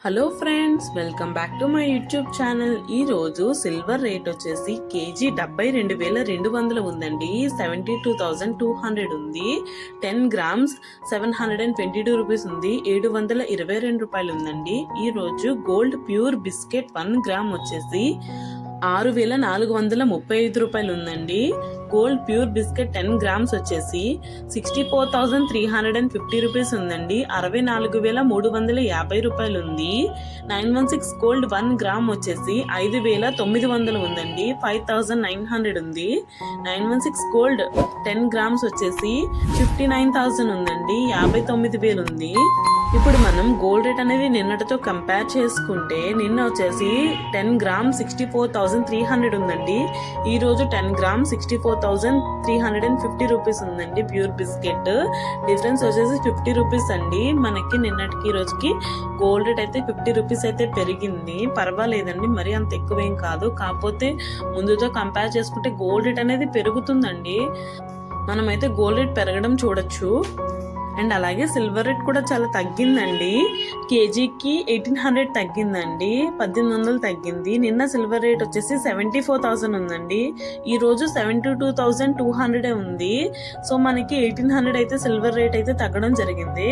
Hello friends, welcome back to my YouTube channel. ఈ రోజు silver rate వచ్చేసి KG 72,200 ఉందండి. 72,200 ఉంది. 10 గ్రామ్స్ 722 రూపీస్ ఉంది. 722 రూపాయలు ఉందండి. ఈ రోజు గోల్డ్ ప్యూర్ బిస్కెట్ 1 గ్రామ్ వచ్చేసి 6,435 రూపాయలు ఉందండి. గోల్డ్ ప్యూర్ బిస్కెట్ 10 గ్రామ్స్ వచ్చేసి 64,350 రూపీస్ ఉందండి. 64,350 రూపాయలు ఉంది. 916 గోల్డ్ 1 గ్రామ్ వచ్చేసి 5,900 ఉందండి. 5,900 ఉంది. 916 గోల్డ్ 10 గ్రామ్స్ వచ్చేసి 59,000 ఉందండి. 59,000 ఉంది. ఇప్పుడు మనం గోల్డ్ రేట్ అనేది నిన్నటితో కంపేర్ చేసుకుంటే నిన్న వచ్చేసి 10 గ్రామ్ 64,300 ఉందండి. ఈ రోజు 10 గ్రామ్ 64,350 రూపీస్ ఉందండి. ప్యూర్ బిస్కెట్ డిఫరెన్స్ వచ్చేసి 50 రూపీస్ అండి. మనకి నిన్నటికి ఈ రోజుకి గోల్డ్ రేట్ అయితే 50 రూపీస్ అయితే పెరిగింది. పర్వాలేదండి, మరి అంత ఎక్కువేం కాదు. కాకపోతే ముందుతో కంపేర్ చేసుకుంటే గోల్డ్ రేట్ అనేది పెరుగుతుందండి. మనమైతే గోల్డ్ రేట్ పెరగడం చూడొచ్చు. అండ్ అలాగే సిల్వర్ రేట్ కూడా చాలా తగ్గిందండి. కేజీకి 1,800 తగ్గిందండి. 1,800 తగ్గింది. నిన్న సిల్వర్ రేట్ వచ్చేసి 74,000 ఉందండి. ఈ రోజు 72,200 ఉంది. సో మనకి 1,800 అయితే సిల్వర్ రేట్ అయితే తగ్గడం జరిగింది.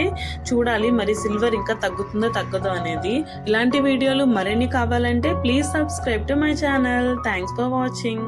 చూడాలి మరి సిల్వర్ ఇంకా తగ్గుతుందో తగ్గదో అనేది. ఇలాంటి వీడియోలు మరిన్ని కావాలంటే please subscribe to my channel. Thanks for watching.